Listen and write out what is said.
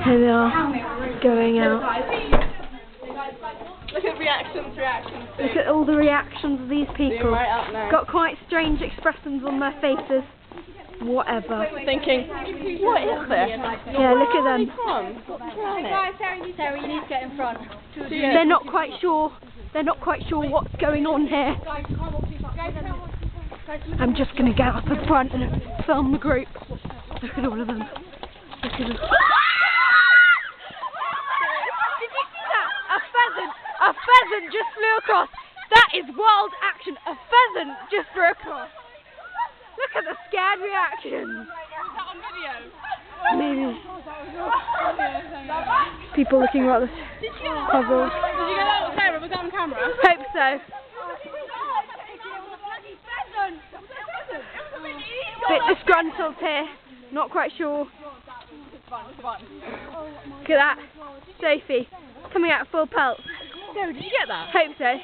Here they are, going out. Look at reactions. Look at all the reactions of these people. Right up now. Got quite strange expressions on their faces. Whatever. Thinking, what is this? Yeah, look at them. Sarah, you need to get in front. They're not quite sure. They're not quite sure what's going on here. I'm just going to get up in front and film the group. Look at all of them. Look at them. Did you see that? A pheasant just flew across. That is wild action. A pheasant just flew across. Look at the scared reactions. Is that on video? Maybe. People looking rather puzzled. Did you get that, Sarah? Was that on camera? Hope so. Bit disgruntled here. Not quite sure. Look at that. Sophie coming out full pelt. Sarah, did you get that? Hope so.